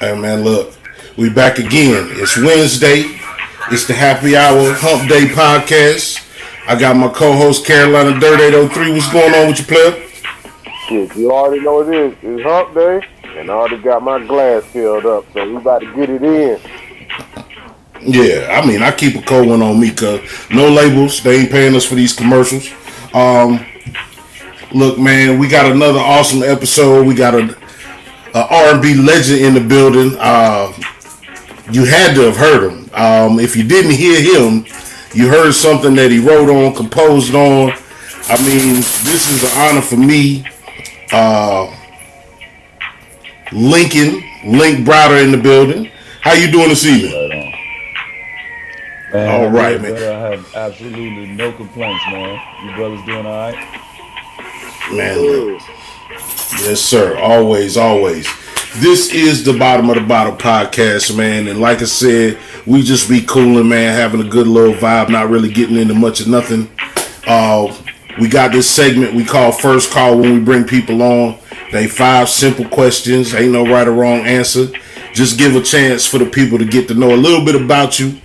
Hey man, look, we back again. It's Wednesday. It's the Happy Hour HumpDay podcast. I got my co-host CarolinaDirt803. What's going on with you, player? Shit, you already know what it is. It's Hump Day, and I already got my glass filled up, so we about to get it in. Yeah, I mean, I keep a cold one on me because no labels. They ain't paying us for these commercials. Look, man, we got another awesome episode. We got a R&B legend in the building. You had to have heard him. If you didn't hear him, you heard something that he wrote on, composed on. I mean, this is an honor for me. Link Browder in the building. How you doing this evening? Man, all right, man. I have absolutely no complaints, man. You brothers doing all right? Man, yes, sir. Always. This is the Bottom of the Bottle podcast, man. And like I said, we just be cooling, man, having a good little vibe, not really getting into much of nothing. We got this segment we call First Call when we bring people on. They 5 simple questions. Ain't no right or wrong answer. Just give a chance for the people to get to know a little bit about you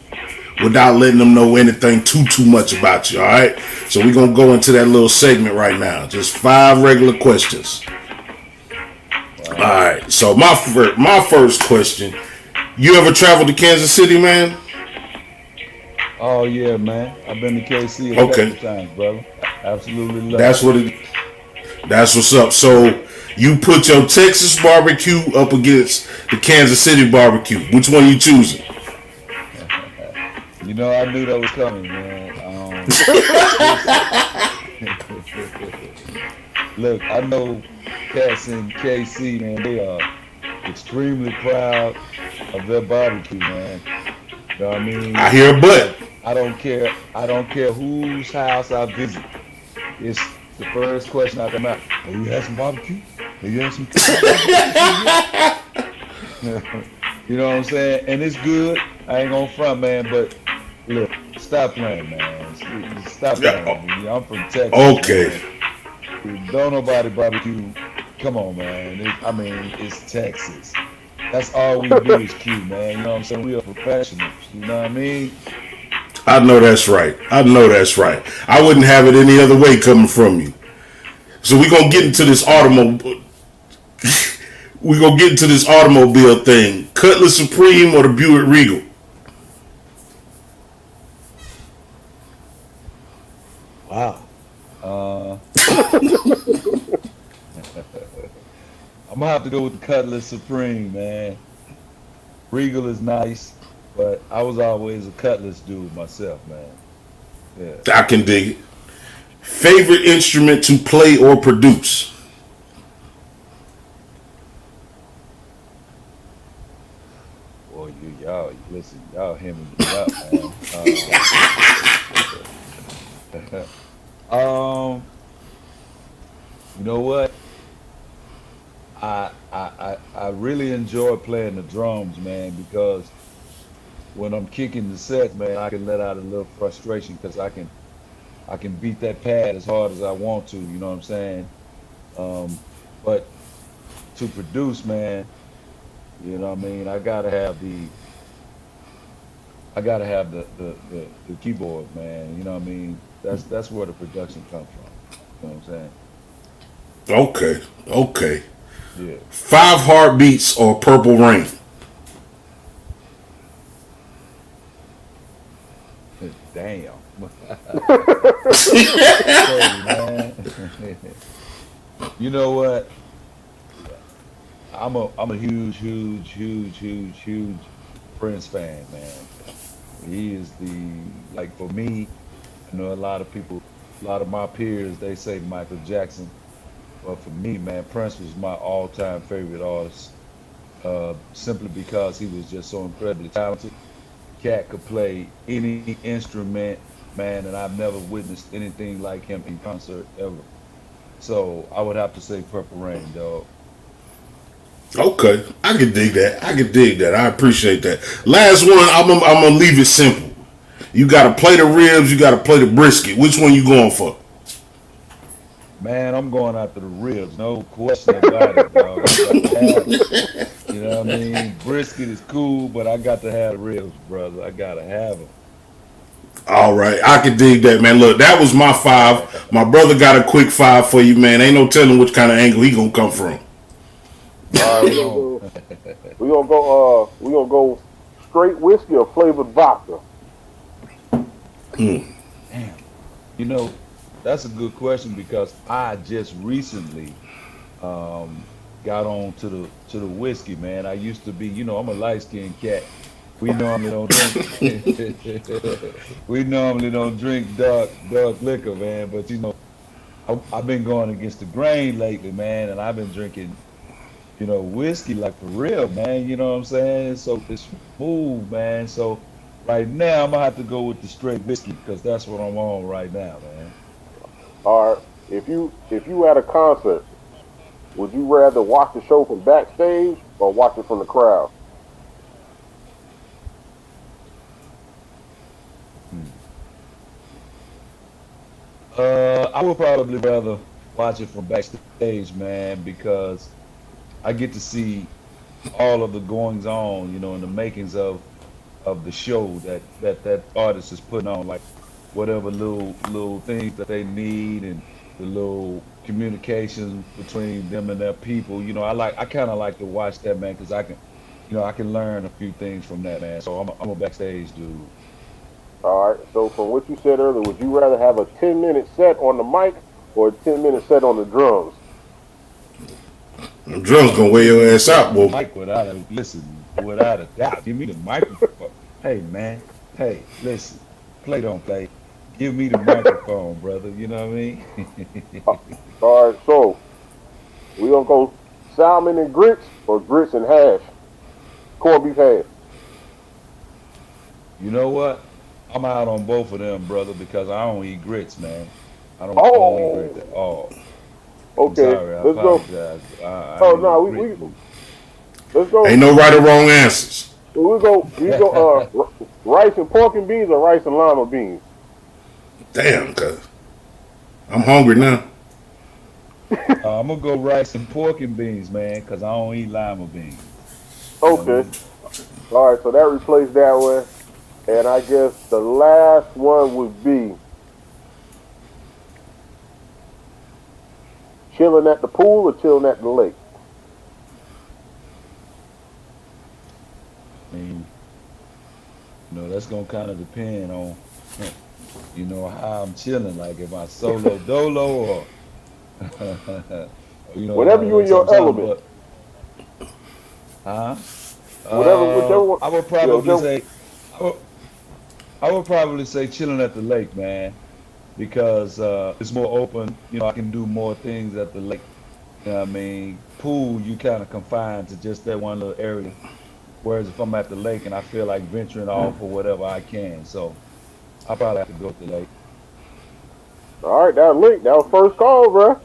without letting them know anything too much about you, all right? So we're going to go into that little segment right now. Just 5 regular questions. All right, so my first question, you ever traveled to Kansas City, man? Oh, yeah, man. I've been to KC a couple times, brother. Absolutely love it. That's what's up. So you put your Texas barbecue up against the Kansas City barbecue. Which one you choosing? You know, I knew that was coming, man. Look, I know cats in KC, man, they are extremely proud of their barbecue, man. You know what I mean? I hear a butt. I don't care whose house I visit. It's the first question I come out. Oh, you had some barbecue? Oh, you had some You know what I'm saying? And it's good. I ain't gonna front, man, but look, stop playing, man. Stop playing. I'm from Texas. Okay. Man. Don't nobody barbecue. Come on, man. It's Texas. That's all we do is Q, man. You know what I'm saying? We are professionals. You know what I mean? I know that's right. I wouldn't have it any other way coming from you. So we're going to get into this automobile. We're going to get into this automobile thing. Cutlass Supreme or the Buick Regal? Wow. I'm going to have to go with the Cutlass Supreme, man. Regal is nice, but I was always a Cutlass dude myself, man. Yeah. I can dig it. Favorite instrument to play or produce? Boy, y'all hemming me up, man. You know what? I really enjoy playing the drums, man, because when I'm kicking the set, man, I can let out a little frustration because I can beat that pad as hard as I want to, you know what I'm saying? But to produce, man, you know what I mean, I gotta have the keyboard, man, you know what I mean? That's where the production comes from. You know what I'm saying? Okay. Yeah. 5 Heartbeats or Purple Rain? Damn. Hey, man. You know what? I'm a huge Prince fan, man. He is for me, I know a lot of people, a lot of my peers, they say Michael Jackson. But for me, man, Prince was my all-time favorite artist, simply because he was just so incredibly talented. Cat could play any instrument, man, and I've never witnessed anything like him in concert ever. So I would have to say Purple Rain, dog. Okay, I can dig that. I can dig that. I appreciate that. Last one, I'm gonna leave it simple. You gotta play the ribs. You gotta play the brisket. Which one you going for? Man, I'm going after the ribs, no question about it, dog. I got to have it. You know what I mean? Brisket is cool, but I got to have the ribs, brother. I gotta have them. All right, I can dig that, man. Look, that was my 5. My brother got a quick 5 for you, man. Ain't no telling which kind of angle he gonna come from. All right, we gonna go straight whiskey or flavored vodka. Damn. You know, that's a good question because I just recently got on to the whiskey, man. I used to be, I'm a light skinned cat. We normally don't drink. We normally don't drink dark liquor, man. But I've been going against the grain lately, man, and I've been drinking, whiskey like for real, man. You know what I'm saying? So it's smooth, man. So right now I'm gonna have to go with the straight whiskey because that's what I'm on right now, man. All right, if you at a concert, would you rather watch the show from backstage or watch it from the crowd? I would probably rather watch it from backstage, man, because I get to see all of the goings on, in the makings of the show that artist is putting on, like whatever little things that they need and the little communications between them and their people. I kind of like to watch that, man, because I can learn a few things from that, man. So I'm a backstage dude. All right, so from what you said earlier, would you rather have a 10-minute set on the mic or a 10-minute set on the drums? The drums gonna wear your ass out, boy. Mike, without a doubt. Give me the microphone. Hey, man. Hey, listen. Play don't play. Give me the microphone, brother. You know what I mean? All right, so we gonna go salmon and grits or grits and hash? Corned beef hash. You know what? I'm out on both of them, brother, because I don't eat grits, man. I don't eat grits at all. Okay, I'm sorry, I let's apologize. go. Let's go. Ain't no right or wrong answers. We go. Rice and pork and beans or rice and lima beans? Damn, cuz I'm hungry now. I'm gonna go rice and pork and beans, man, because I don't eat lima beans. Okay. All right, so that replaced that one. And I guess the last one would be chilling at the pool or chilling at the lake? I mean, that's gonna kind of depend on, how I'm chilling. Like if I solo dolo or, whenever you in your element. Whichever one. I would probably say chilling at the lake, man, because it's more open. I can do more things at the lake. You know what I mean? Pool, you kind of confined to just that one little area. Whereas if I'm at the lake and I feel like venturing off or whatever, I can. So I probably have to go to the lake. All right, that was first call, bro.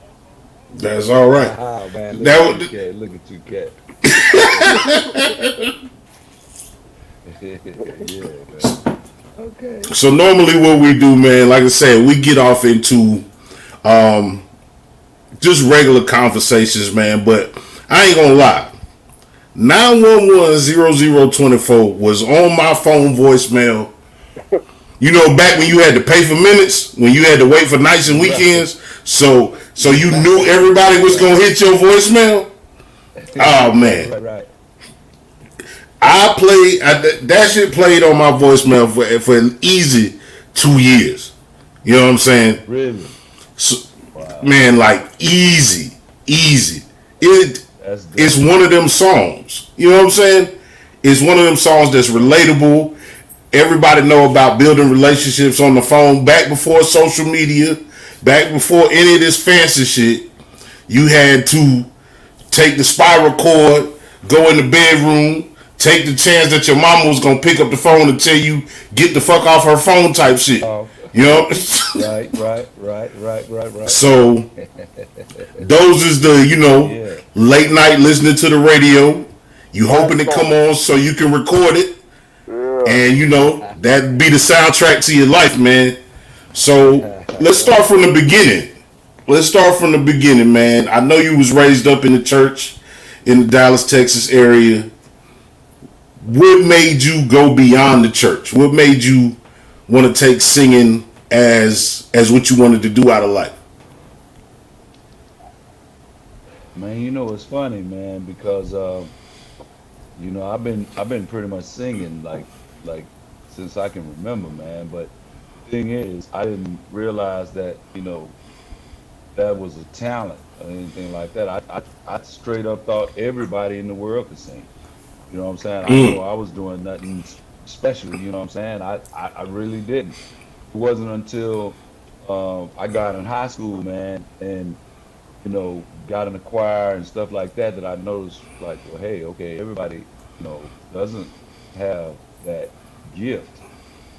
That's all right. Oh, man, look at you, cat. Yeah, man. Okay. So normally what we do, man, like I said, we get off into just regular conversations, man, but I ain't gonna lie. 911-0024 was on my phone voicemail. Back when you had to pay for minutes, when you had to wait for nights and weekends, so you knew everybody was gonna hit your voicemail. Oh man. Right. That shit played on my voicemail for an easy 2 years. You know what I'm saying? Really? So, wow. Man, like easy. It's one of them songs. You know what I'm saying? It's one of them songs that's relatable. Everybody know about building relationships on the phone back before social media, back before any of this fancy shit. you had to take the spiral cord, go in the bedroom, take the chance that your mama was gonna pick up the phone and tell you get the fuck off her phone type shit. Oh, You know? right. So those is the, Yeah. late night listening to the radio. You hoping to come on so you can record it. Yeah. And that be the soundtrack to your life, man. So let's start from the beginning. Man. I know you was raised up in the church in the Dallas, Texas area. What made you go beyond the church? What made you want to take singing as what you wanted to do out of life? Man, it's funny, man, because I've been pretty much singing like since I can remember, man. But the thing is, I didn't realize that that was a talent or anything like that. I straight up thought everybody in the world could sing. You know what I'm saying? I know I was doing nothing special. You know what I'm saying? I really didn't. It wasn't until I got in high school, man, and got in the choir and stuff like that I noticed, like, well, hey, okay, everybody, doesn't have that gift.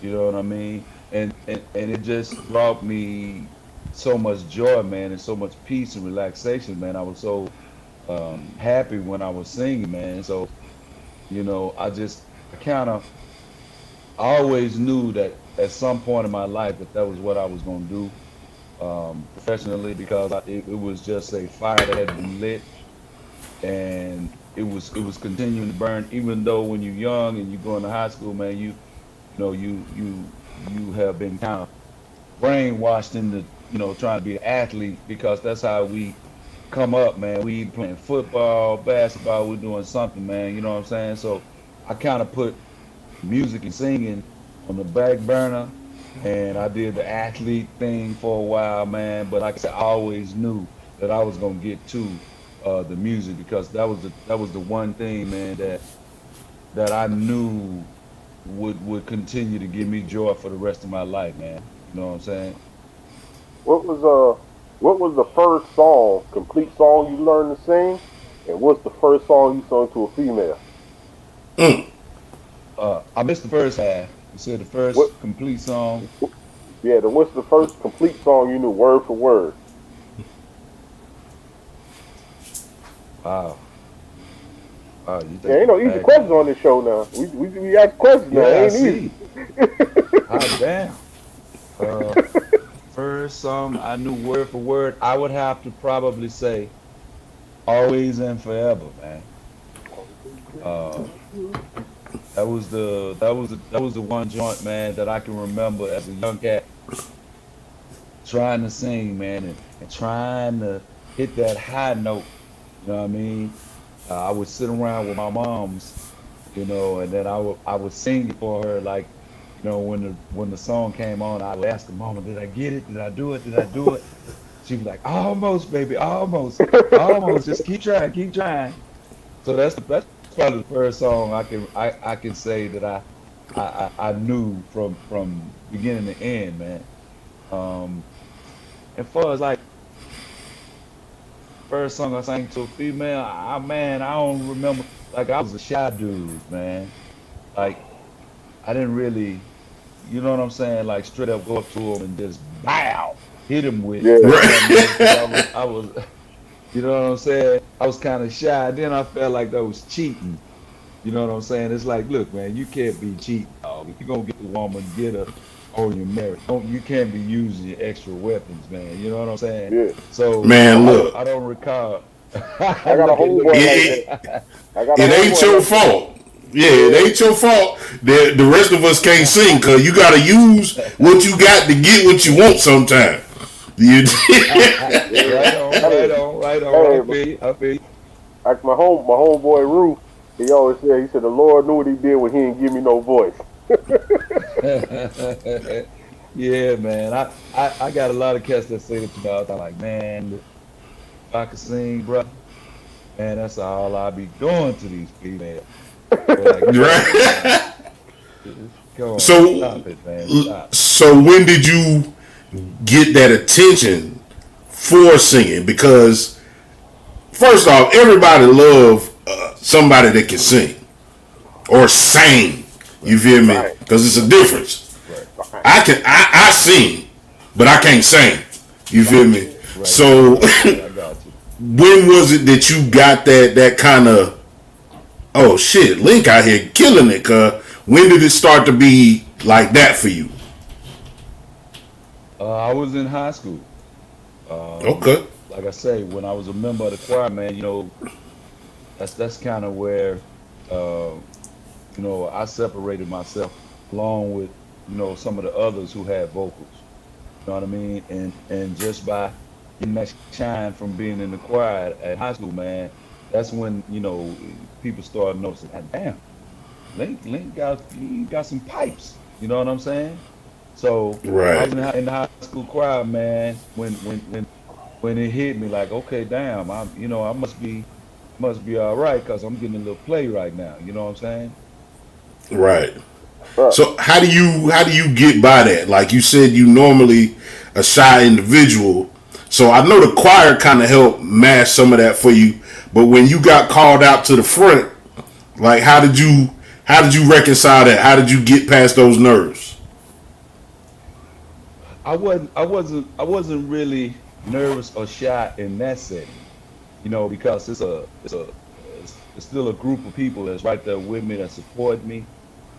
You know what I mean? And it just brought me so much joy, man, and so much peace and relaxation, man. I was so happy when I was singing, man. So, I always knew that at some point in my life that was what I was going to do professionally, because it was just a fire that had been lit, and it was continuing to burn. Even though when you're young and you go into high school, man, you have been kind of brainwashed into trying to be an athlete, because that's how we come up, man. We playing football, basketball, we're doing something, man. You know what I'm saying? So I kind of put music and singing on the back burner, and I did the athlete thing for a while, man. But like I said, I always knew that I was gonna get to the music, because that was the one thing, man, that I knew would continue to give me joy for the rest of my life, man. You know what I'm saying? What was the first song, complete song you learned to sing, and what's the first song you sung to a female? I missed the first half. You said the first complete song. Yeah, what's the first complete song you knew word for word? Wow. Ain't no easy questions on this show now. We ask questions now. Yeah, Ain't easy. Damn. First song I knew word for word, I would have to probably say "Always and Forever," man. That was the one joint, man, that I can remember as a young cat trying to sing, man, and trying to hit that high note. You know what I mean? I would sit around with my moms, and then I would sing it for her, like, when the song came on, I would ask her, "Mama, did I get it? Did I do it? Did I do it?" She'd be like, "Almost, baby, almost, almost. Just keep trying." So that's probably the first song I can say that I knew from beginning to end, man. As far as like first song I sang to a female, I don't remember. Like, I was a shy dude, man. Like, I didn't really, you know what I'm saying? Like, straight up go up to him and just bow, hit him with it. Yeah. I was, you know what I'm saying? I was kind of shy. Then I felt like that was cheating. You know what I'm saying? It's like, look, man, you can't be cheating, dog. If you're going to get the woman, get her on your marriage. You can't be using your extra weapons, man. You know what I'm saying? Yeah. So, Man, look. I don't recall. I got a homeboy like that. It ain't your fault. Yeah, it ain't your fault. The rest of us can't sing, because you got to use what you got to get what you want sometimes. Right on. I feel you. Like my homeboy Rue, he always said, the Lord knew what he did when he didn't give me no voice. Yeah, man. I got a lot of cats that say that to me all the time. Like, man, if I could sing, bro, man, that's all I be doing to these females. Like, Right. Come on, So, stop it, man. Stop. so when did you get that attention for singing? Because first off, everybody love somebody that can sing or sing. You feel me? Because it's a difference. I sing, but I can't sing. You feel me? Right. So when was it that you got that kind of, oh shit, Link out here killing it? When did it start to be like that for you? I was in high school. Okay. Like I say, when I was a member of the choir, man, that's kind of where, I separated myself along with, some of the others who had vocals. You know what I mean? And just by getting that shine from being in the choir at high school, man, that's when, people started noticing, damn, Link got some pipes. You know what I'm saying? So right. I was in the high school choir, man, when it hit me like, okay, damn, I must be all right because I'm getting a little play right now. You know what I'm saying? Right. So how do you get by that? Like you said, you normally a shy individual. So I know the choir kind of helped mask some of that for you. But when you got called out to the front, like how did you reconcile that? How did you get past those nerves? I wasn't really nervous or shy in that setting, because it's still a group of people that's right there with me that support me.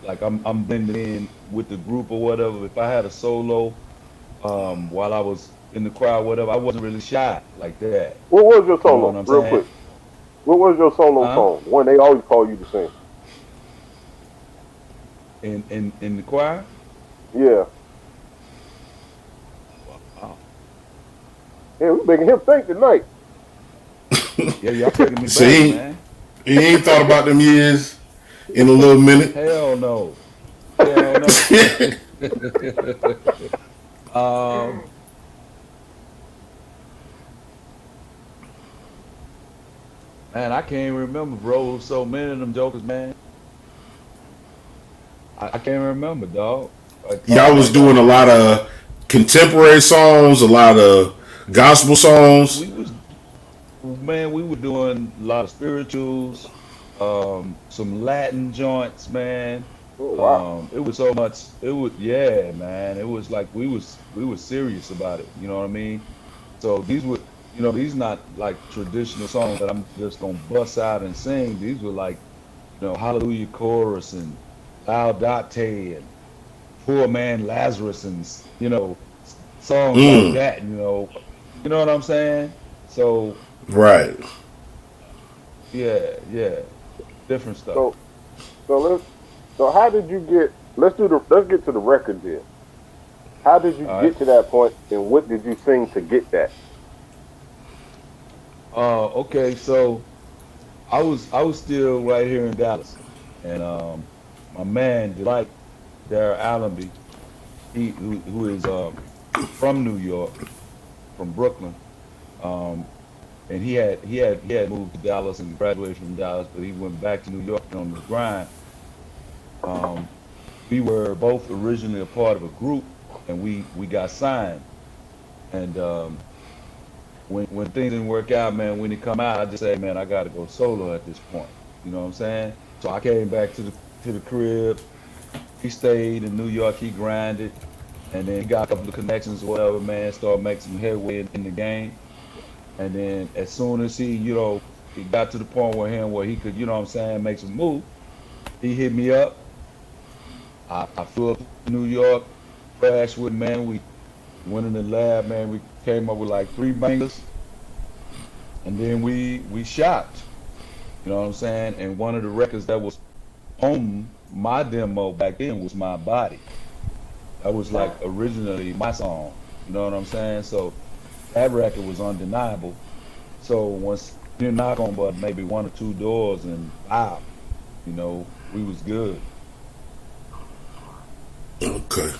Like I'm blending in with the group or whatever. If I had a solo while I was in the choir, whatever, I wasn't really shy like that. What was your solo, real quick? What was your solo song? One they always call you to sing. In the choir? Yeah. Wow. Yeah, we making him think tonight. Yeah, y'all taking me back, man. He ain't thought about them years in a little minute. Hell no. Man, I can't even remember, bro. So many of them jokers, man. I can't remember, dog. Y'all was doing a lot of contemporary songs, a lot of gospel songs. We were doing a lot of spirituals, some Latin joints, man. Oh, wow. It was so much. Yeah, man. It was like we were serious about it. You know what I mean? So these were, these not like traditional songs that I'm just gonna bust out and sing. These were like, Hallelujah Chorus and Laudate and Poor Man Lazarus and songs like that. You know what I'm saying? So right. Yeah, different stuff. So how did you get? Let's get to the record then. How did you get to that point, and what did you sing to get that? Okay, so I was still right here in Dallas, and my man Delite Darrell Allamby, who is from New York, from Brooklyn, and he had moved to Dallas and graduated from Dallas, but he went back to New York on the grind. We were both originally a part of a group, and we got signed. And when things didn't work out, man, when he come out, I just say, man, I got to go solo at this point. You know what I'm saying? So I came back to the crib. He stayed in New York. He grinded, and then he got a couple of connections or whatever, man. Started making some headway in the game. And then as soon as he got to the point where he could, make some move, he hit me up. I flew up to New York, crashed with him, man. We went in the lab, man. We came up with like 3 bangers, and then we shot. You know what I'm saying? And one of the records that was on my demo back then was My Body. That was like originally my song. You know what I'm saying? So that record was undeniable. So once you knock on but maybe 1 or 2 doors and wow, we was good. Okay.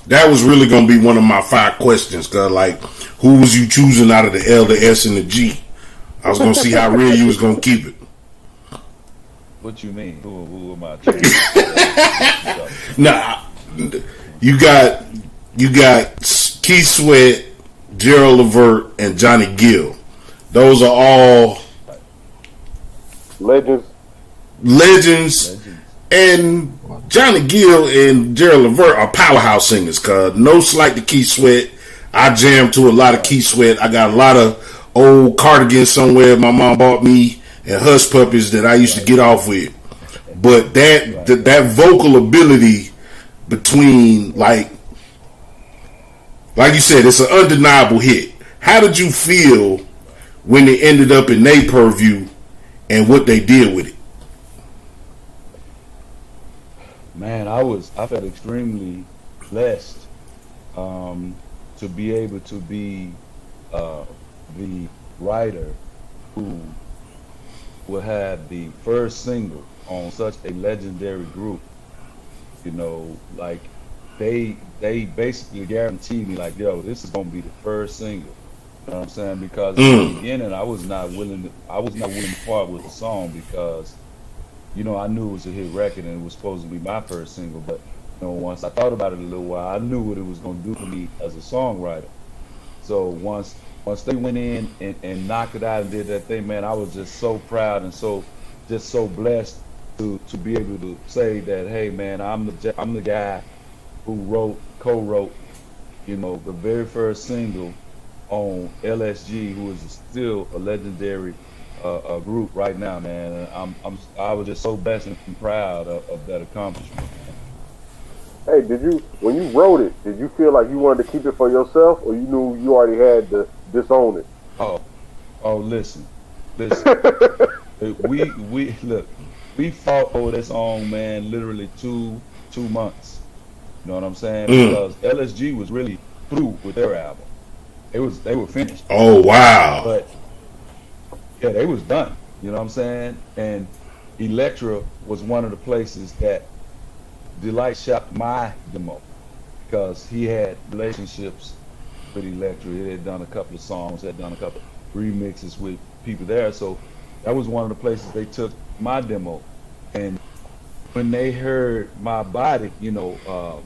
That was really going to be one of my 5 questions, cause like, who was you choosing out of the L, the S, and the G? I was going to see how real you was going to keep it. What you mean? Who am I choosing? Nah, you got Keith Sweat, Gerald Levert, and Johnny Gill. Those are all Legends. Legends, and Johnny Gill and Gerald Levert are powerhouse singers. Cause no slight to Keith Sweat. I jam to a lot of Keith Sweat. I got a lot of old cardigans somewhere my mom bought me and hush puppies that I used to get off with. But that vocal ability between like you said, it's an undeniable hit. How did you feel when it ended up in their purview and what they did with it? Man, I felt extremely blessed to be able to be the writer who will have the first single on such a legendary group. You know, like they basically guaranteed me, like, yo, this is gonna be the first single. You know what I'm saying? Because in the beginning, I was not willing to part with the song because, you know, I knew it was a hit record and it was supposed to be my first single. But, you know, once I thought about it a little while, I knew what it was gonna do for me as a songwriter. So once they went in and knocked it out and did that thing, man, I was just so proud and so blessed to be able to say that, hey, man, I'm the guy who co-wrote, you know, the very first single on LSG, who is still a legendary group right now, man. And I was just so blessed and proud of that accomplishment. Hey, when you wrote it, did you feel like you wanted to keep it for yourself, or you knew you already had to disown it? Oh, listen. We fought over this song, man, literally two months. You know what I'm saying? Because LSG was really through with their album. They were finished. Oh, wow. But yeah, they was done. You know what I'm saying? And Elektra was one of the places that Delite shot my demo because he had relationships with Elektra. He had done a couple of songs, had done a couple of remixes with people there. So that was one of the places they took my demo. And when they heard my body, you know,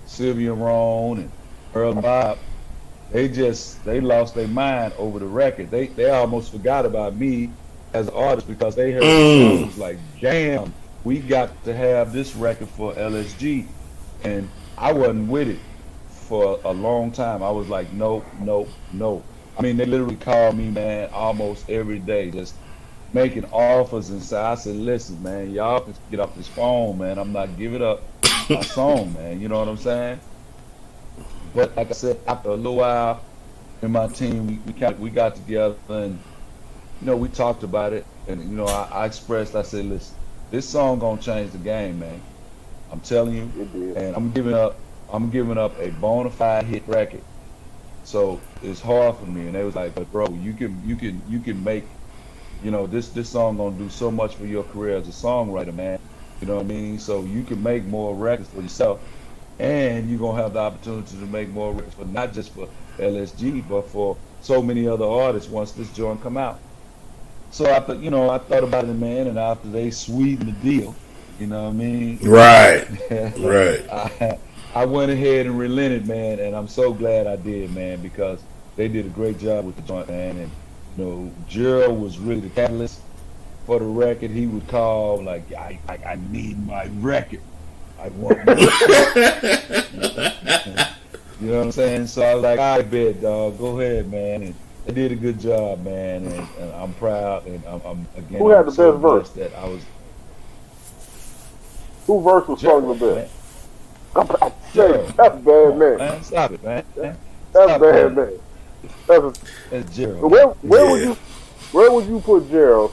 Sylvia Roan and Earl and Bob, they lost their mind over the record. They almost forgot about me as an artist because they heard the songs like, damn, we got to have this record for LSG. And I wasn't with it for a long time. I was like, no. I mean, they literally called me, man, almost every day, just making offers and I said, listen, man, y'all can get off this phone, man. I'm not giving up my song, man. You know what I'm saying? But like I said, after a little while, in my team, we got together and, you know, we talked about it. And, you know, I said, listen, this song gonna change the game, man. I'm telling you. And I'm giving up a bona fide hit record. So it's hard for me. And they was like, but bro, you can make, you know, this song gonna do so much for your career as a songwriter, man. You know what I mean? So you can make more records for yourself, and you're gonna have the opportunity to make more records for not just for LSG, but for so many other artists once this joint come out. So I thought about it, man, and after they sweetened the deal, you know what I mean? Right. Right. I went ahead and relented, man, and I'm so glad I did, man, because they did a great job with the joint, man. And you know, Gerald was really the catalyst for the record. He would call like, I need my record. I want my You know what I'm saying? So I was like, I bet, dog, go ahead, man. And they did a good job, man, and I'm proud, and I'm again. Who had the so best verse? That I was. Who verse was sung the best? Gerald. That's bad, man. Stop it, man. That's bad, man. That's Gerald. Where would you put Gerald?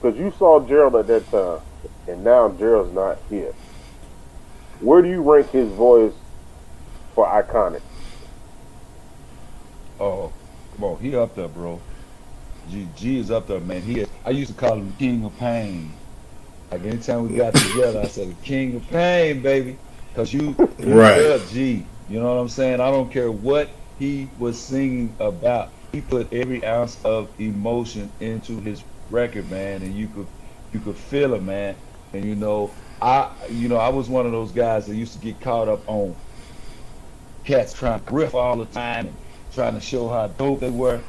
Because you saw Gerald at that time, and now Gerald's not here. Where do you rank his voice for iconic? Oh, come on, he up there, bro. G is up there, man. I used to call him the King of Pain. Like anytime we got together, I said, the King of Pain, baby. Because you right. G. You know what I'm saying? I don't care what he was singing about. He put every ounce of emotion into his record, man, and you could feel it, man. And I was one of those guys that used to get caught up on cats trying to riff all the time and trying to show how dope they were.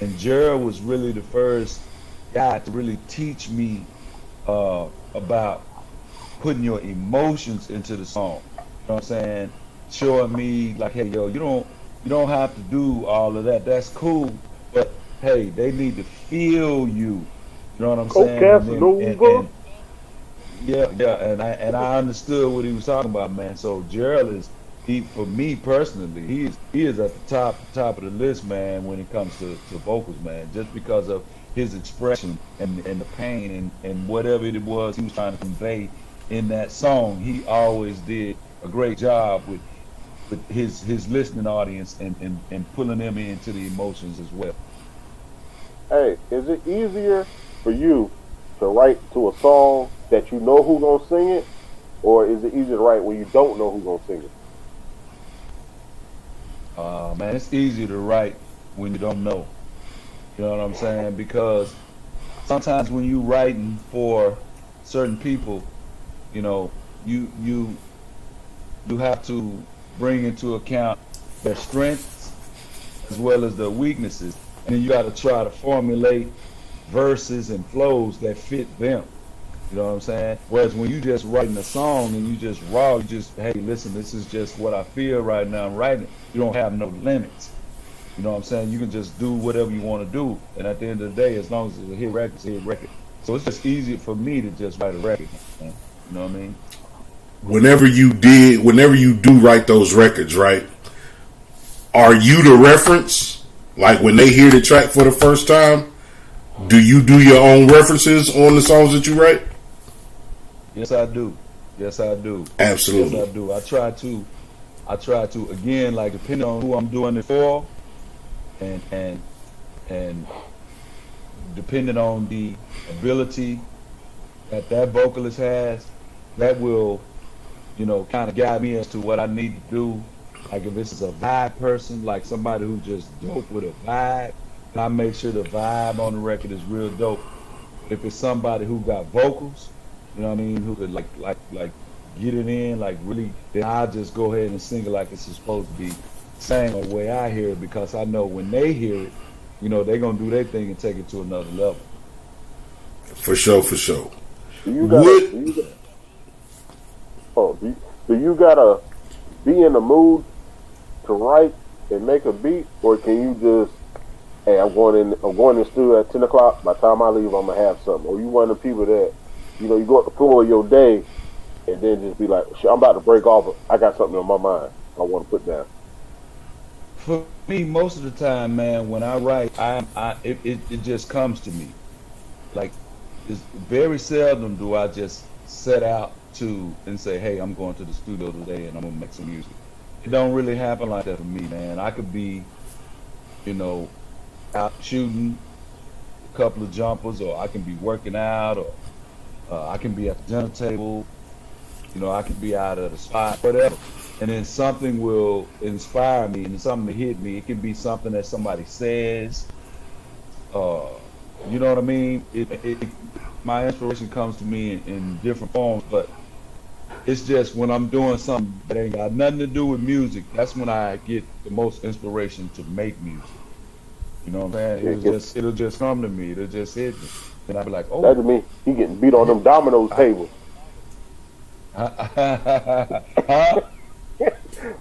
And Gerald was really the first guy to really teach me about putting your emotions into the song. You know what I'm saying? Showing me like, hey, yo, you don't have to do all of that. That's cool, but hey, they need to feel you. You know what I'm saying? And yeah, and I understood what he was talking about, man. So Gerald is, for me personally, he is at the top of the list, man, when it comes to vocals, man, just because of his expression and the pain and whatever it was he was trying to convey in that song. He always did a great job with his listening audience and pulling them into the emotions as well. Hey, is it easier for you to write to a song that you know who's gonna sing it, or is it easier to write when you don't know who's gonna sing it? Man, it's easier to write when you don't know. You know what I'm saying? Because sometimes when you writing for certain people, you know, you have to bring into account their strengths as well as their weaknesses, and then you got to try to formulate verses and flows that fit them. You know what I'm saying? Whereas when you just writing a song and you just raw, you just, hey, listen, this is just what I feel right now. I'm writing it. You don't have no limits. You know what I'm saying? You can just do whatever you want to do. And at the end of the day, as long as it's a hit record, it's a hit record. So it's just easier for me to just write a record. Man. You know what I mean? Whenever you do write those records, right? Are you the reference? Like when they hear the track for the first time, do you do your own references on the songs that you write? Yes, I do. Yes, I do. Absolutely. Yes, I do. I try to again, like depending on who I'm doing it for, and depending on the ability that vocalist has, that will, you know, kind of guide me as to what I need to do. Like if this is a vibe person, like somebody who just dope with a vibe, I make sure the vibe on the record is real dope. If it's somebody who got vocals, you know what I mean, who could like get it in, like really, then I'll just go ahead and sing it like it's supposed to be, same the way I hear it, because I know when they hear it, you know, they're gonna do their thing and take it to another level. For sure, for sure. Do you gotta be in the mood to write and make a beat, or can you just, hey, I'm going in the studio at 10 o'clock. By the time I leave, I'm gonna have something. Or you one of the people that, you know, you go at the floor of your day and then just be like, shit, I'm about to break off. I got something on my mind I want to put down. For me, most of the time, man, when I write, it just comes to me. Like, it's very seldom do I just set out to and say, hey, I'm going to the studio today and I'm gonna make some music. It don't really happen like that for me, man. I could be, you know, out shooting a couple of jumpers, or I can be working out, or I can be at the dinner table, you know, I can be out at a spot, whatever. And then something will inspire me and something to hit me. It can be something that somebody says, you know what I mean? My inspiration comes to me in different forms, but it's just when I'm doing something that ain't got nothing to do with music, that's when I get the most inspiration to make music. You know what I'm saying? It'll just come to me. It'll just hit me. And I'll be like, oh. That to me, he getting beat on them dominoes tables. Huh?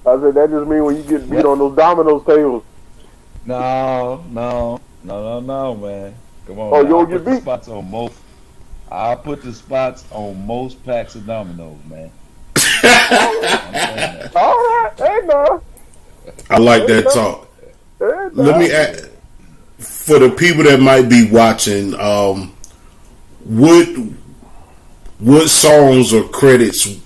I said, that just mean when you get beat on those dominoes tables. No, man. Come on. Oh, you don't get beat? I'll put the spots on most packs of dominoes, man. All right, hey, no. I like that talk. Let me ask, for the people that might be watching, what songs or credits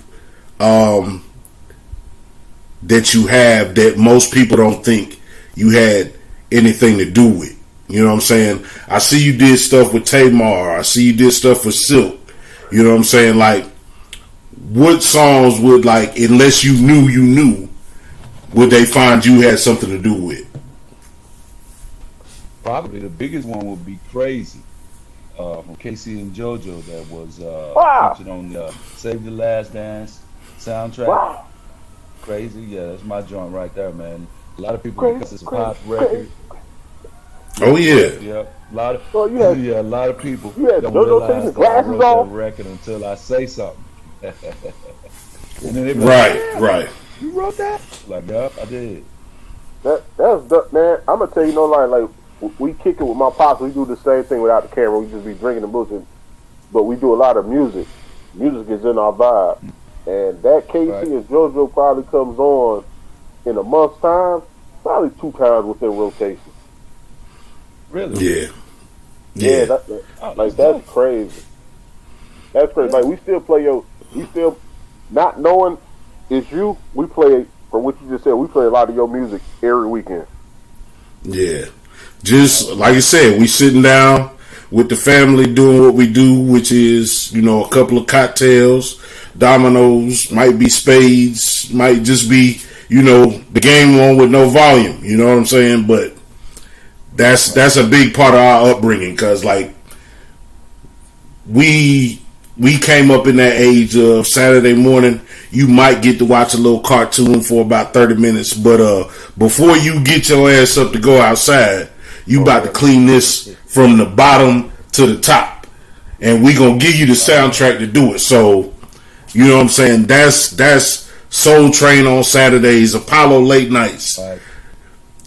that you have that most people don't think you had anything to do with? You know what I'm saying? I see you did stuff with Tamar. I see you did stuff with Silk. You know what I'm saying? Like, what songs would, like, unless you knew, would they find you had something to do with? Probably the biggest one would be Crazy, from Casey and JoJo, that was featured on the Save the Last Dance soundtrack. Wow. Crazy, yeah, that's my joint right there, man. A lot of people, because it's a pop record, Oh yeah. Yeah, a lot of Well, you had yeah, a lot of people you had don't JoJo taking realize his that I glasses wrote off. that record until I say something. And then they be like, Right, yeah, right. you wrote that? Like, yeah, I did. Man. I'm gonna tell you, like we kick it with my pops. We do the same thing without the camera. We just be drinking and bullshit. But we do a lot of music. Music is in our vibe, and that KC Right. and JoJo probably comes on in a month's time, probably 2 times within rotation. Really? Yeah. Yeah, Yeah. like that's crazy. That's crazy. Like we still not knowing it's you. We play from what you just said. We play a lot of your music every weekend. Yeah. Just like I said, we sitting down with the family doing what we do, which is, you know, a couple of cocktails, dominoes, might be spades, might just be, you know, the game on with no volume. You know what I'm saying? But that's a big part of our upbringing, because like we came up in that age of Saturday morning, you might get to watch a little cartoon for about 30 minutes, but before you get your ass up to go outside, you about to clean this from the bottom to the top, and we gonna give you the soundtrack to do it. So you know what I'm saying? That's Soul Train on Saturdays, Apollo late nights. Right.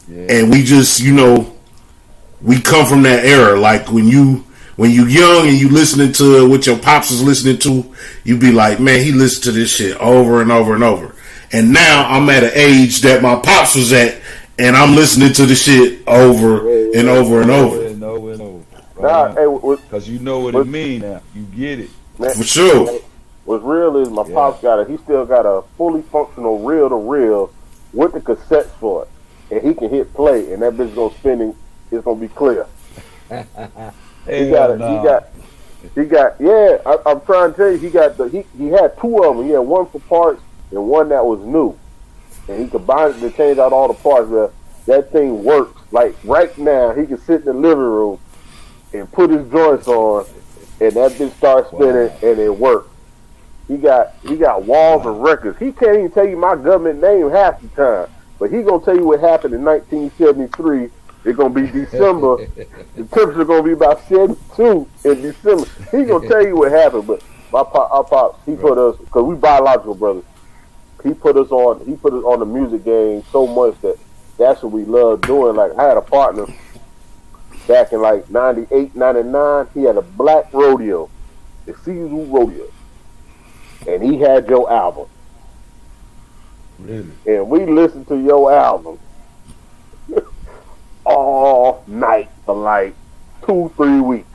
Yeah. And we just, you know, we come from that era. Like when you young and you listening to what your pops is listening to, you be like, man, he listened to this shit over and over and over. And now I'm at an age that my pops was at, and I'm listening to the shit over and over and over. And over and over. Nah, hey, Because you know what it mean now. You get it. man, For sure. what's real is my Yeah. pops he still got a fully functional reel to reel with the cassettes for it, and he can hit play, and that bitch gonna spin, and it's gonna be clear. He got it. He got. Yeah, I'm trying to tell you, he had 2 of them. He had one for parts and one that was new, and he combined it to change out all the parts. That thing works. Like right now, he can sit in the living room and put his joints on, and that bitch starts spinning, and it works. He got walls of records. He can't even tell you my government name half the time, but he gonna tell you what happened in 1973. It's gonna be December. The temperature gonna be about 72 in December. He gonna tell you what happened. But our pops, he put us, because we biological brothers. He put us on the music game so much that's what we love doing. Like I had a partner back in like 98, 99. He had a black rodeo, the Caesar rodeo, and he had your album. Really? And we listened to your album all night for like 2-3 weeks.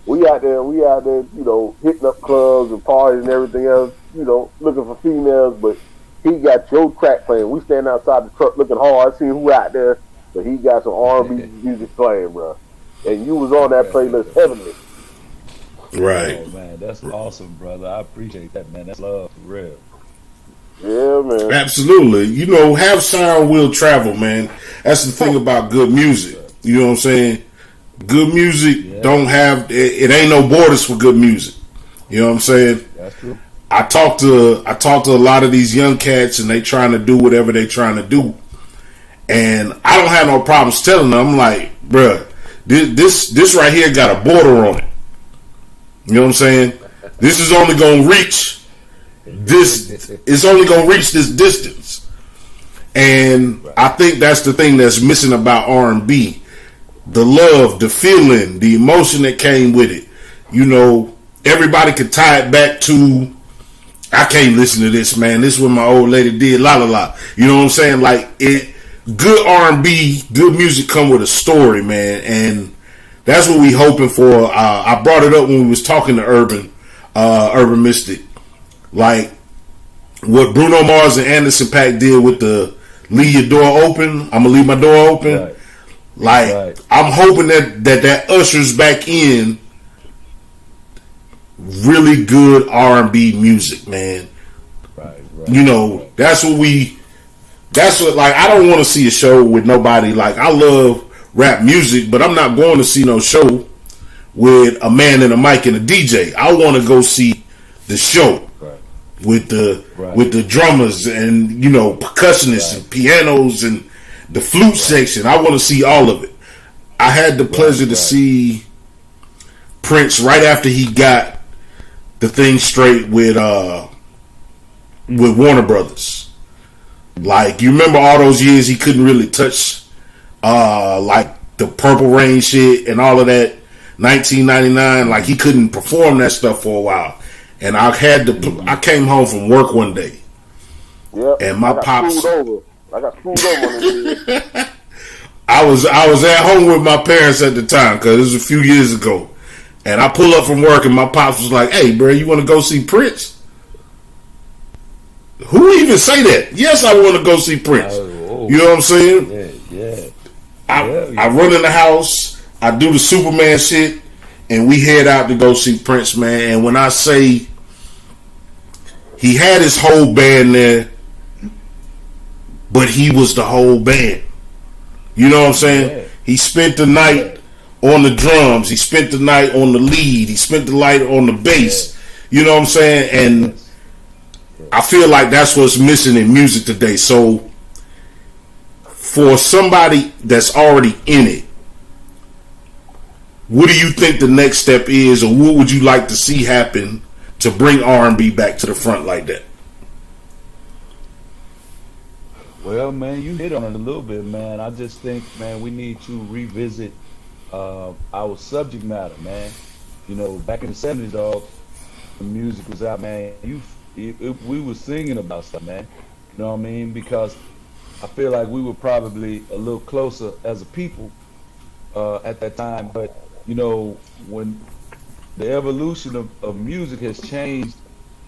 We out there, you know, hitting up clubs and parties and everything else, you know, looking for females, but he got your track playing. We stand outside the truck looking hard, seeing who out there, but he got some R&B music playing, bro. And you was on that playlist heavily. Right. Oh, man, that's awesome, brother. I appreciate that, man. That's love for real. Yeah, man. Absolutely. You know, have sound will travel, man. That's the thing about good music. You know what I'm saying? Good music don't have it ain't no borders for good music. You know what I'm saying? That's true. I talk to a lot of these young cats, and they trying to do whatever they trying to do. And I don't have no problems telling them. I'm like, bruh, this right here got a border on it. You know what I'm saying? This is only gonna reach this. It's only gonna reach this distance. And I think that's the thing that's missing about R&B. The love, the feeling, the emotion that came with it. You know, everybody could tie it back to, I can't listen to this, man. This is what my old lady did, la la la. You know what I'm saying? Like, good R&B, good music come with a story, man. And that's what we hoping for. I brought it up when we was talking to Urban Mystic. Like, what Bruno Mars and Anderson .Paak did with the leave your door open, I'm gonna leave my door open. Right. Like, I'm hoping that ushers back in really good R&B music, man. Right. You know, that's what like, I don't want to see a show with nobody. Like, I love rap music, but I'm not going to see no show with a man and a mic and a DJ. I want to go see the show with the drummers and, you know, percussionists and pianos and The flute section, I want to see all of it. I had the pleasure to see Prince right after he got the thing straight with Warner Brothers. Like, you remember all those years he couldn't really touch like the Purple Rain shit and all of that. 1999, like he couldn't perform that stuff for a while. And I came home from work one day. Yep. And my pops. I got screwed over. I was at home with my parents at the time because it was a few years ago. And I pull up from work and my pops was like, "Hey, bro, you want to go see Prince?" Who even say that? Yes, I want to go see Prince. You know what I'm saying? Yeah. I run in the house. I do the Superman shit, and we head out to go see Prince, man. And when I say he had his whole band there, but he was the whole band. You know what I'm saying? Yeah. He spent the night on the drums. He spent the night on the lead. He spent the night on the bass. You know what I'm saying? And I feel like that's what's missing in music today. So for somebody that's already in it, what do you think the next step is, or what would you like to see happen to bring R&B back to the front like that? Well, man, you hit on it a little bit, man. I just think, man, we need to revisit our subject matter, man. You know, back in the 70s, dog, when music was out, man, we were singing about stuff, man. You know what I mean? Because I feel like we were probably a little closer as a people at that time, but you know, when the evolution of music has changed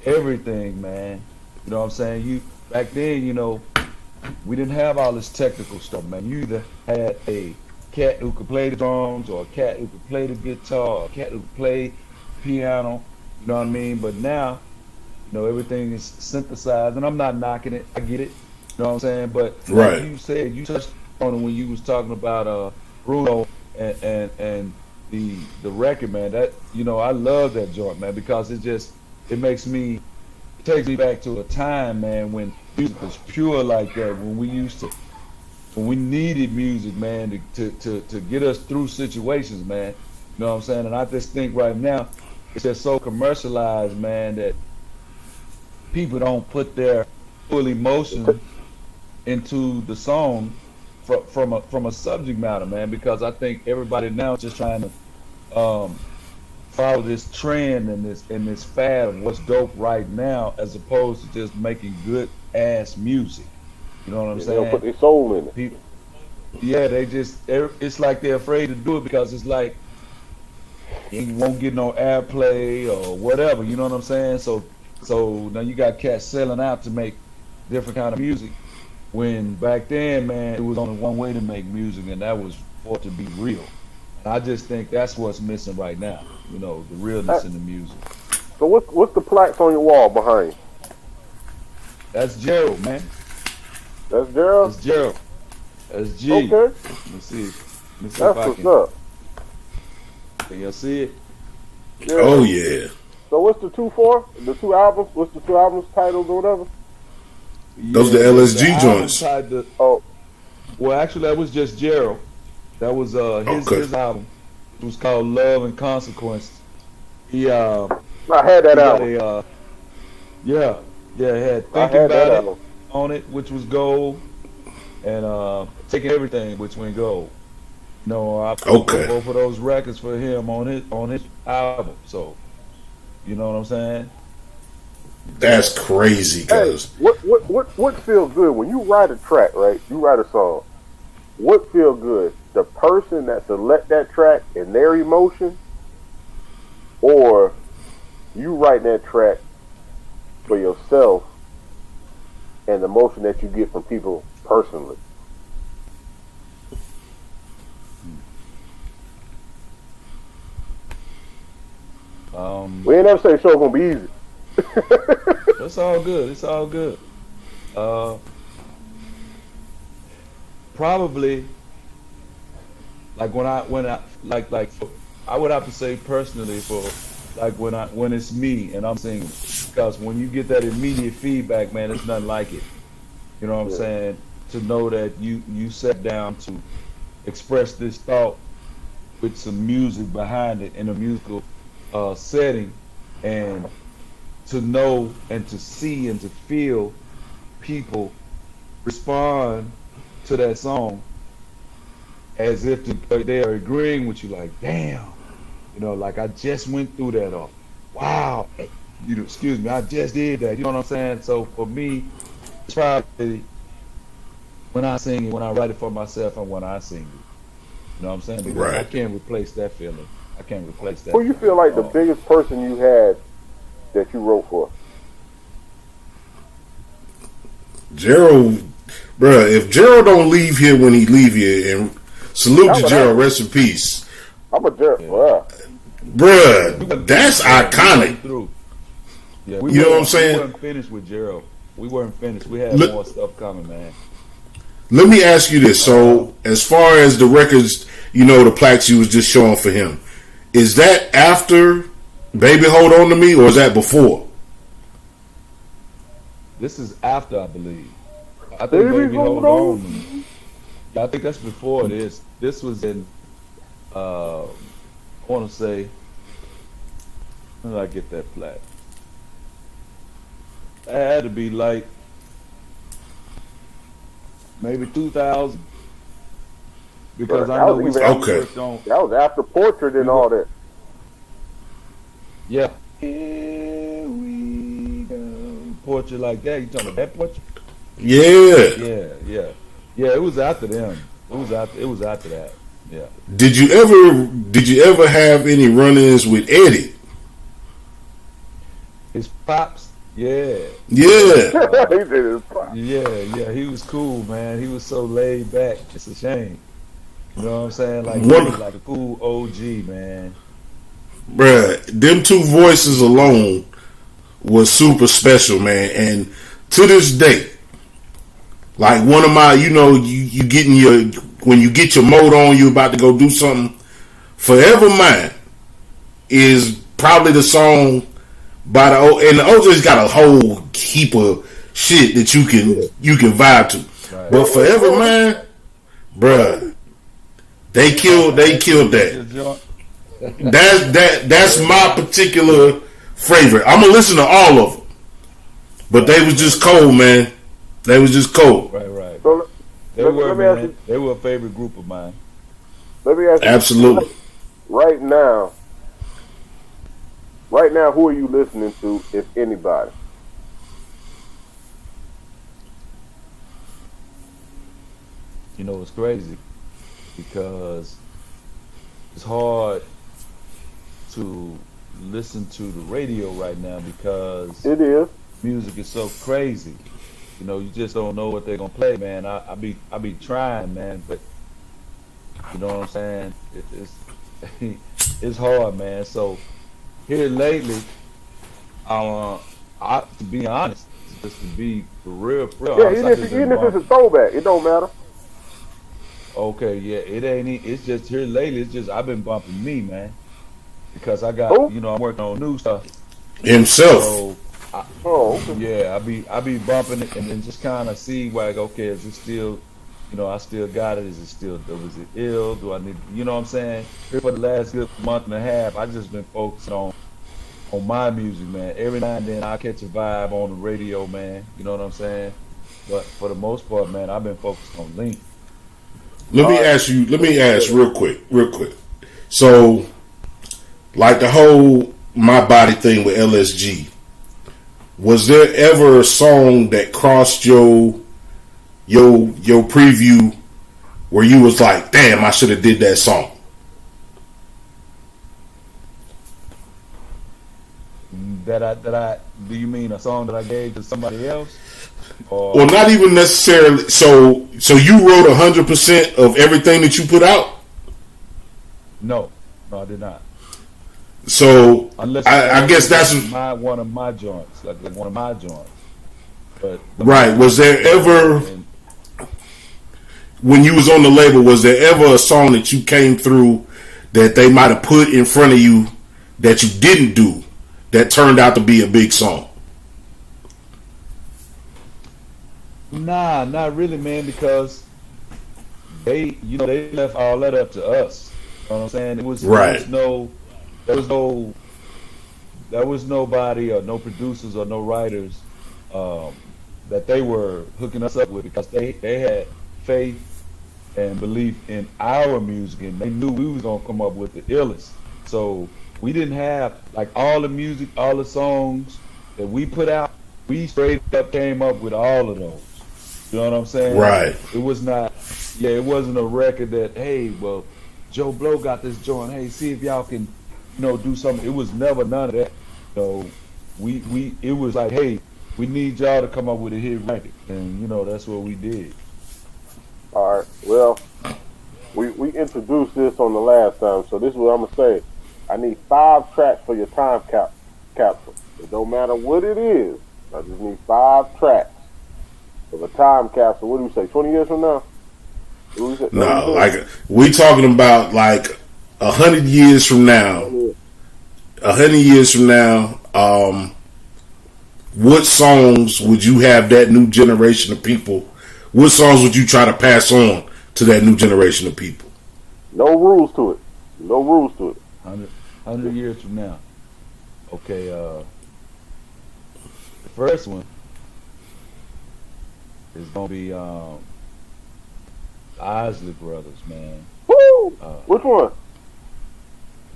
everything, man. You know what I'm saying? Back then, you know, we didn't have all this technical stuff, man. You either had a cat who could play the drums, or a cat who could play the guitar, or a cat who could play piano. You know what I mean? But now, you know, everything is synthesized, and I'm not knocking it. I get it. You know what I'm saying? But like you said, you touched on it when you was talking about Bruno and the record, man. That, you know, I love that joint, man, because it takes me back to a time, man, when music was pure like that, when we needed music, man, to get us through situations, man. You know what I'm saying? And I just think right now it's just so commercialized, man, that people don't put their full emotion into the song from a subject matter, man, because I think everybody now is just trying to follow this trend and this fad of what's dope right now, as opposed to just making good ass music. You know what I'm saying? They don't put their soul in it. People, it's like they're afraid to do it because it's like you won't get no airplay or whatever. You know what I'm saying? So now you got cats selling out to make different kind of music. When back then, man, it was only one way to make music, and that was for it to be real. And I just think that's what's missing right now. You know, the realness in the music. So what's the plaques on your wall behind? That's Gerald, man. That's Gerald? That's Gerald. That's G. Okay. Let me see That's what's up. Can y'all see it? Yeah. Oh, yeah. So what's the 2 for? The 2 albums? What's the 2 albums titles or whatever? Those are the LSG joints. Well, actually, that was just Gerald. That was his album. It was called Love and Consequences. I had that album. It had Thinking About It on it, which was gold, and Taking Everything, which went gold. You know, I put both of those records for him on his album. So, you know what I'm saying? That's crazy, cuz. Hey, what feels good when you write a track, right? You write a song. What feels good? The person that select that track and their emotion, or you write that track for yourself and the emotion that you get from people personally? We ain't never say the show's gonna be easy. It's all good. It's all good. Probably, like when I I would have to say personally for like when it's me and I'm singing, because when you get that immediate feedback, man, it's nothing like it. You know what I'm saying? to know that you sat down to express this thought with some music behind it in a musical setting, and to know and to see and to feel people respond to that song as if they are agreeing with you, like, damn, like I just went through that, or wow, excuse me, I just did that. You know what I'm saying? So for me, it's probably when I sing it, when I write it for myself, and when I sing it. You know what I'm saying? Because Right. I can't replace that feeling. I can't replace that. Who you feel like the biggest person you had that you wrote for? Gerald, bruh, if Gerald don't leave here when he leave here, and salute to Gerald, rest in peace. I'm a Gerald. Yeah. Bruh, that's iconic. Yeah, you know what I'm saying? We weren't finished with Gerald. We weren't finished. We had more stuff coming, man. Let me ask you this. So, as far as the records, the plaques you was just showing for him, is that after Baby Hold On To Me, or is that before? This is after, I believe. I think Baby Hold On To Me. I think that's before this. This was in, I want to say, when did I get that plaque? That had to be like maybe 2000, because I know we worked on. That was after Portrait and all that. Yeah. Here we go. Portrait like that. You talking about that portrait? Yeah. Yeah. It was after them. It was after that. Yeah. Did you ever have any run-ins with Eddie? His pops? Yeah. Yeah. He did his pops. Yeah. He was cool, man. He was so laid back. It's a shame. You know what I'm saying? Like, he was like a cool OG, man. Bruh, them two voices alone was super special, man. And to this day, like one of my, you getting when you get your mode on, you about to go do something. Forever Mine is probably the song by and the OJ's got a whole heap of shit that you can vibe to. Right. But Forever Mine, bruh, they killed that. That's my particular favorite. I'm gonna listen to all of them, but they was just cold, man. They was just cold. Right. So, They were a favorite group of mine. Let me ask you. Absolutely. Right now, who are you listening to, if anybody? It's crazy because it's hard to listen to the radio right now because it is. Music is so crazy. You just don't know what they're gonna play, man. I be trying, man, but you know what I'm saying? It's hard, man. So here lately, to be honest, just to be for real. Yeah, even if it's a throwback, it don't matter. Okay, yeah, it ain't. It's just here lately. It's just I've been bumping me, man, because I got I'm working on new stuff himself. So, okay. Yeah, I be bumping it and then just kind of see like, okay, is it still, I still got it. Is it ill? Do I need? You know what I'm saying? Here for the last good month and a half, I just been focused on my music, man. Every now and then I catch a vibe on the radio, man. You know what I'm saying? But for the most part, man, I've been focused on Link. Let me ask real quick. So, like the whole My Body thing with LSG, was there ever a song that crossed your preview where you was like, damn, I should have did that song? Do you mean a song that I gave to somebody else? Or not even necessarily. So you wrote 100% of everything that you put out? No, I did not. So unless I guess that's one of my joints, like one of my joints. But right. Was there ever, when you was on the label, was there ever a song that you came through that they might have put in front of you that you didn't do that turned out to be a big song? Nah, not really, man, because they left all that up to us. You know what I'm saying? Right. There was no, there was nobody or no producers or no writers that they were hooking us up with, because they had faith and belief in our music, and they knew we was gonna come up with the illest. So we didn't have like all the music, all the songs that we put out. We straight up came up with all of those. You know what I'm saying? Right. It was not, yeah, it wasn't a record that, hey, well, Joe Blow got this joint. Hey, see if y'all can, do something. It was never none of that. So it was like, hey, we need y'all to come up with a hit record, and that's what we did. All right. Well, we introduced this on the last time, so this is what I'm gonna say. I need 5 tracks for your time capsule. It don't matter what it is. I just need 5 tracks of a time capsule. What do we say? 20 years from now? No, like we talking about like 100 years from now. 100 years from now, what songs would you have that new generation of people? What songs would you try to pass on to that new generation of people? No rules to it. No rules to it. 100 years from now. Okay, the first one is gonna be Isley Brothers, man. Woo! Which one?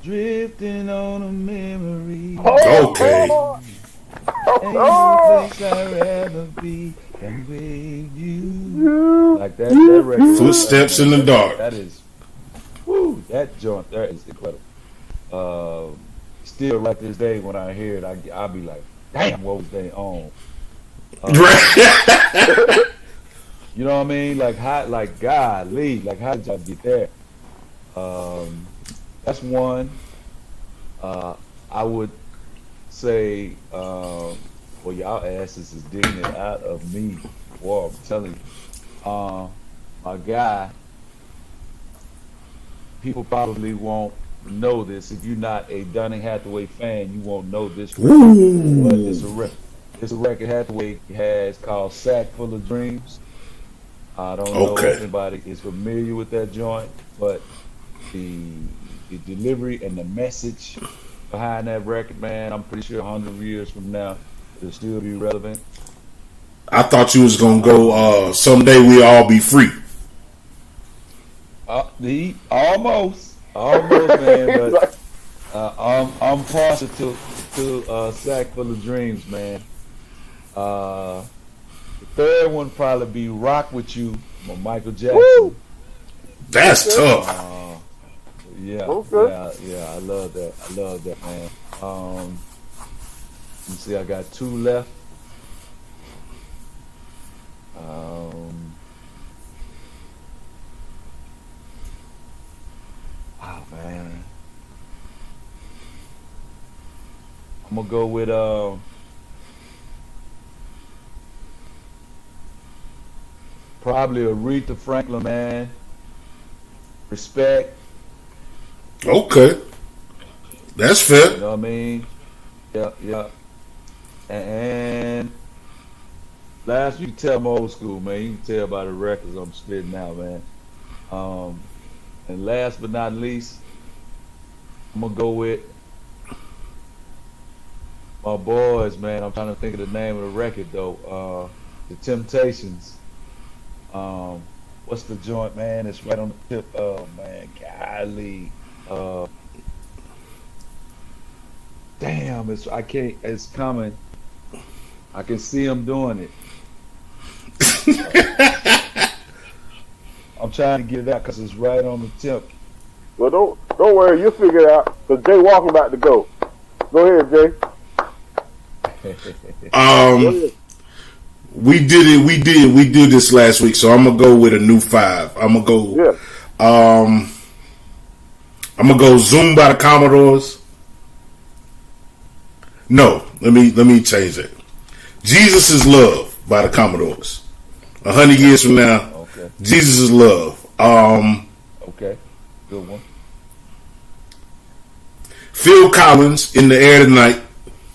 Drifting on a memory. Okay. Ain't no place I'd rather be than with you. Like that record. Footsteps in the dark. That is, woo, that joint there is incredible. Still, like this day, when I hear it, I'll be like, damn, what was they on? You know what I mean? Like, golly, like, how did y'all get there? That's one. I would say, well, y'all asses is digging it out of me. Boy, I'm telling you. My guy, people probably won't know this. If you're not a Donny Hathaway fan, you won't know this record. But it's a record Hathaway has called Sack Full of Dreams. I don't know if anybody is familiar with that joint, but the delivery and the message behind that record, man, I'm pretty sure 100 years from now it'll still be relevant. I thought you was gonna go. Someday we all be free. Almost, man. But I'm partial to Sack Full of Dreams, man. The third one probably be Rock With You by Michael Jackson. Woo! That's tough. Yeah, okay. yeah, I love that, man. Let me see, I got 2 left. Oh man, I'm gonna go with probably Aretha Franklin, man. Respect. Okay, that's fair. You know what I mean? Yeah. And last, you can tell I'm old school, man. You can tell by the records I'm spitting out, man. And last but not least, I'm gonna go with my boys, man. I'm trying to think of the name of the record though. The Temptations. What's the joint, man? It's right on the tip. Oh man, golly. Damn, it's coming. I can see them doing it. I'm trying to get it out because it's right on the tip. Well, don't worry, you'll figure it out. Because Jayyywalkin about to go. Go ahead, Jay. We did this last week, so I'm gonna go with a new 5. I'm gonna go. Yeah. I'm gonna go Zoom by the Commodores. No, let me change it. Jesus is Love by the Commodores. 100 years from now, Okay. Jesus is Love. Okay. Good one. Phil Collins, In the Air Tonight.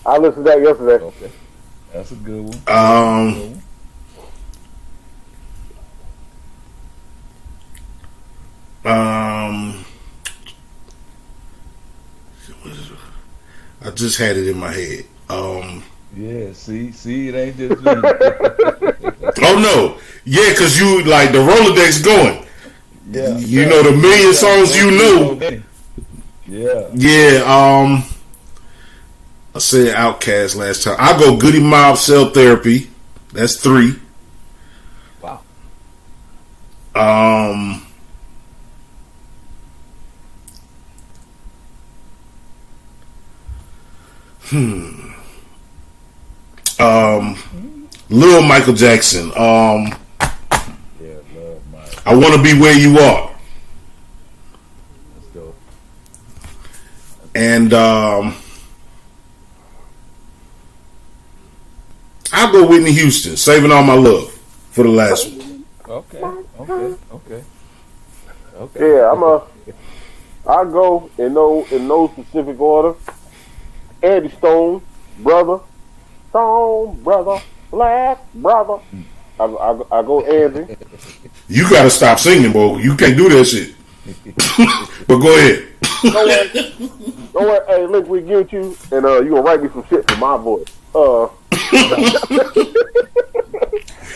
I listened to that yesterday. Okay. That's a good one. I just had it in my head. Yeah, see, it ain't just me. Oh no, yeah, cause you like the Rolodex going. Yeah, you know the million songs you know. Yeah. I said Outkast last time. I go Goody Mob, Cell Therapy. That's 3. Wow. Lil Michael Jackson. Yeah, love Mike. I want to be where you are. Let's go. And I'll go Whitney Houston, Saving All My Love for the last one. Okay. Yeah, I go in no specific order. Andy Stone, brother, black brother. I go Andy. You gotta stop singing, boy. You can't do that shit. But go ahead. Don't worry. Hey, Link, we get you, and you gonna write me some shit for my voice.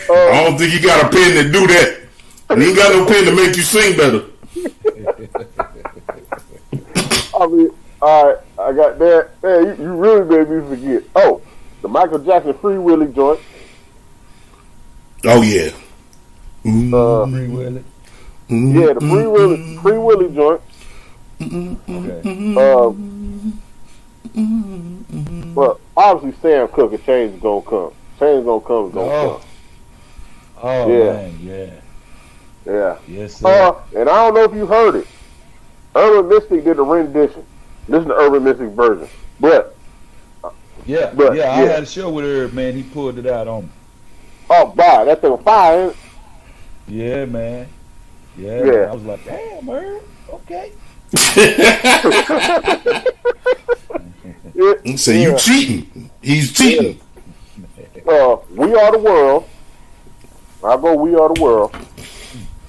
I don't think you got a pen to do that. And you ain't got no pen to make you sing better. I mean, all right, I got that. Man, you really made me forget. Oh, the Michael Jackson Free Willy joint. Oh yeah. Free Willy. Yeah, the Free Willy joint. Okay. Well, obviously Sam Cooke and Change is gonna come. Change is gonna come. Oh Yeah. Man, yeah. Yeah. Yes, sir. And I don't know if you heard it. Urban Mystic did a rendition. This is the Urban Mystic version. But I had a show with her, man. He pulled it out on me. Oh, wow, that thing was fire, ain't it? Yeah, man. Yeah. Yeah. I was like, damn, man. Okay. He said you cheating. He's cheating. We Are the World. I go We Are the World.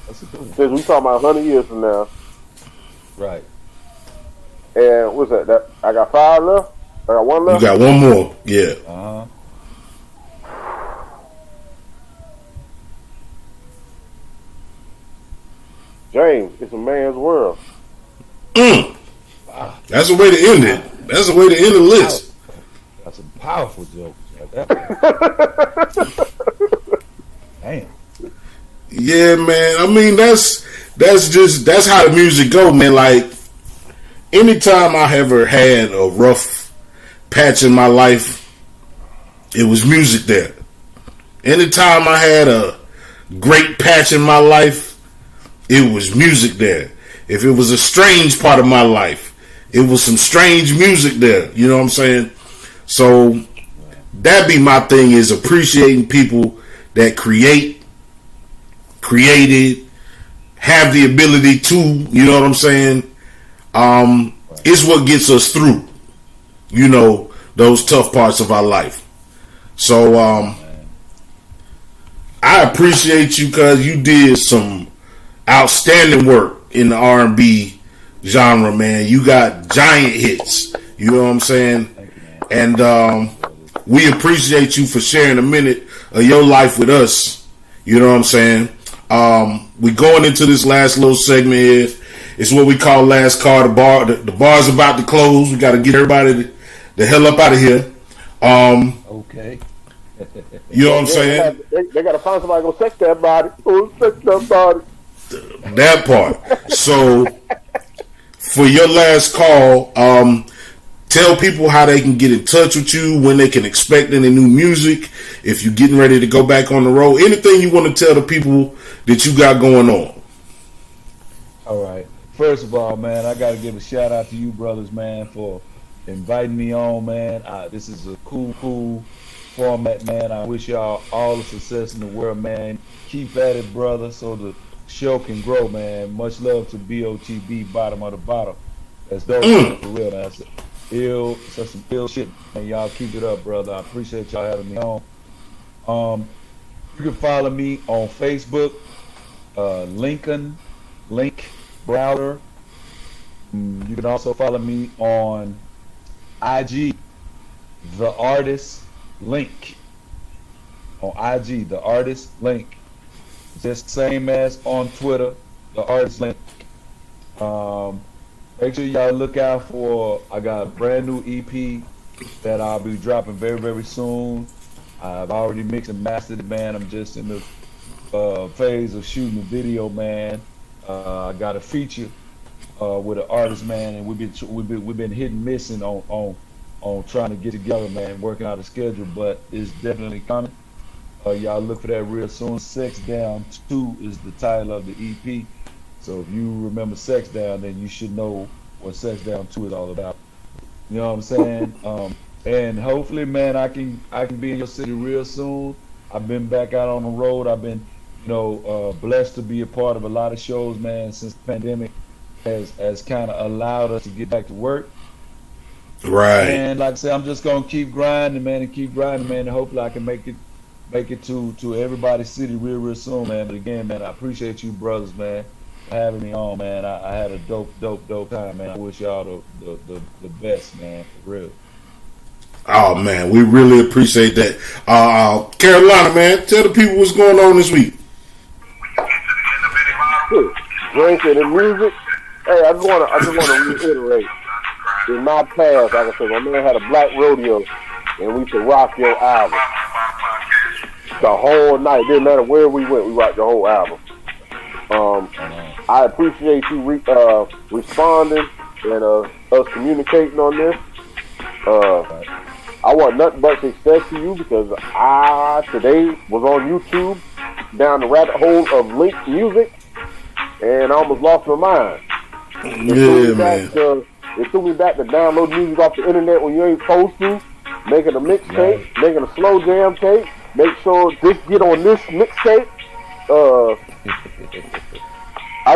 That's a good one. Since we talking about 100 years from now. Right. And what's that? I got 5 left? I got 1 left? You got 1 more. Yeah. Uh-huh. James, it's a man's world. Wow. That's a way to end it. That's a way to end the list. That's some powerful jokes right there. Damn. Yeah, man. I mean, that's how the music go, man. Like, anytime I ever had a rough patch in my life, it was music there. Anytime I had a great patch in my life, it was music there. If it was a strange part of my life, it was some strange music there. You know what I'm saying? So that be my thing, is appreciating people that created, have the ability to, you know what I'm saying? It's what gets us through, you know, those tough parts of our life. So I appreciate you, because you did some outstanding work in the R&B genre, man. You got giant hits, you know what I'm saying? And we appreciate you for sharing a minute of your life with us, you know what I'm saying? We going into this last little segment here. It's what we call last call. The bar's about to close. We got to get everybody the hell up out of here. Okay. You know what I'm saying? They got to find somebody to go sex that body. Oh, sex that body. That part. So, for your last call, tell people how they can get in touch with you, when they can expect any new music, if you're getting ready to go back on the road, anything you want to tell the people that you got going on. All right. First of all, man, I got to give a shout out to you brothers, man, for inviting me on, man. This is a cool format, man. I wish y'all all the success in the world, man. Keep at it, brother, so the show can grow, man. Much love to BOTB, bottom of the bottom. That's dope, man, for real. That's some ill shit, man. Y'all keep it up, brother. I appreciate y'all having me on. You can follow me on Facebook, Link Browder. You can also follow me on IG, The Artist Link. On IG, The Artist Link. Just same as on Twitter, The Artist Link. Make sure y'all look out for, I got a brand new EP that I'll be dropping very, very soon. I've already mixed and mastered it, man. I'm just in the phase of shooting the video, man. I got a feature with an artist, man, and we've been hit and missing on trying to get together, man, working out a schedule, but it's definitely coming. Y'all look for that real soon. Sex Down 2 is the title of the EP. So if you remember Sex Down, then you should know what Sex Down 2 is all about. You know what I'm saying? And hopefully, man, I can be in your city real soon. I've been back out on the road. I've been, blessed to be a part of a lot of shows, man, since the pandemic has kind of allowed us to get back to work. Right. And like I said, I'm just gonna keep grinding, man, and hopefully I can make it to everybody's city real soon, man. But again, man, I appreciate you brothers, man, for having me on, man. I had a dope time, man. I wish y'all the best, man, for real. Oh man, we really appreciate that. Carolina, man, tell the people what's going on this week. Drinking and music. Hey, I just wanna reiterate. In my past, like I said, my man had a black rodeo, and we could rock your album the whole night. Didn't matter where we went, we rocked the whole album. I appreciate you responding and us communicating on this. I want nothing but success to you because I today was on YouTube down the rabbit hole of Link music, and I almost lost my mind. It took me back to download music off the internet when you ain't supposed to, making a mixtape, making a slow jam tape, make sure this get on this mixtape. I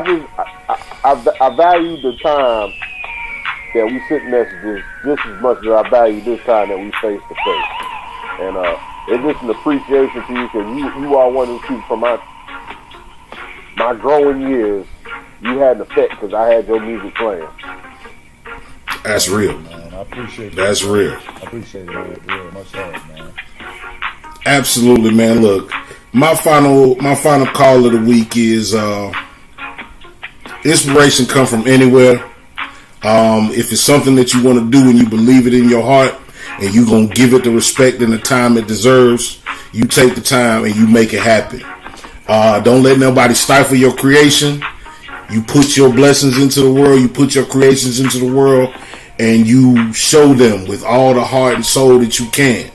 value the time that we send messages just as much as I value this time that we face to face. And it's just an appreciation to you because you are one of the people from my growing years. You had an effect because I had your music playing. That's real. Man, I appreciate That's that. real. I appreciate it real much, man. Absolutely, man. Look, my final call of the week is inspiration come from anywhere. If it's something that you want to do and you believe it in your heart and you're going to give it the respect and the time it deserves, you take the time and you make it happen. Don't let nobody stifle your creation. You put your blessings into the world. You put your creations into the world and you show them with all the heart and soul that you can.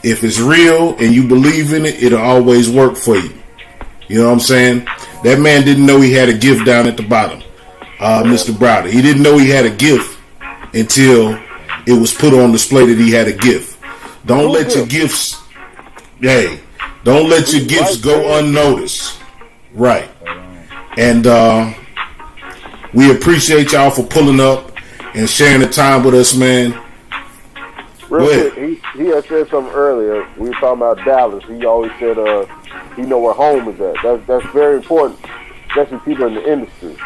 If it's real and you believe in it, it'll always work for you. You know what I'm saying? That man didn't know he had a gift down at the bottom. Mr. Browder. He didn't know he had a gift until it was put on display that he had a gift. Don't let your gifts go unnoticed. Right. And we appreciate y'all for pulling up and sharing the time with us, man. Real quick, he had said something earlier. We were talking about Dallas. He always said he know where home is at. That's very important, especially people in the industry.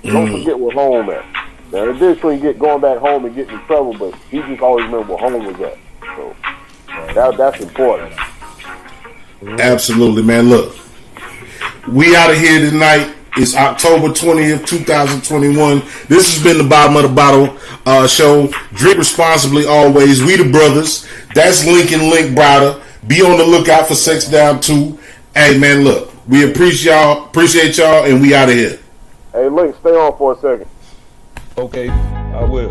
Don't forget where home at. Now, the difference when you get going back home and getting in trouble, but he just always remember where home was at. So that's important. Absolutely, man. Look, we out of here tonight. It's October 20th, 2021. This has been the Bottom of the Bottle show. Drink responsibly always. We the brothers. That's Link and Link Browder. Be on the lookout for Sex Down 2. Hey, man, look. We appreciate y'all, and we out of here. Hey, Link, stay on for a second. Okay, I will.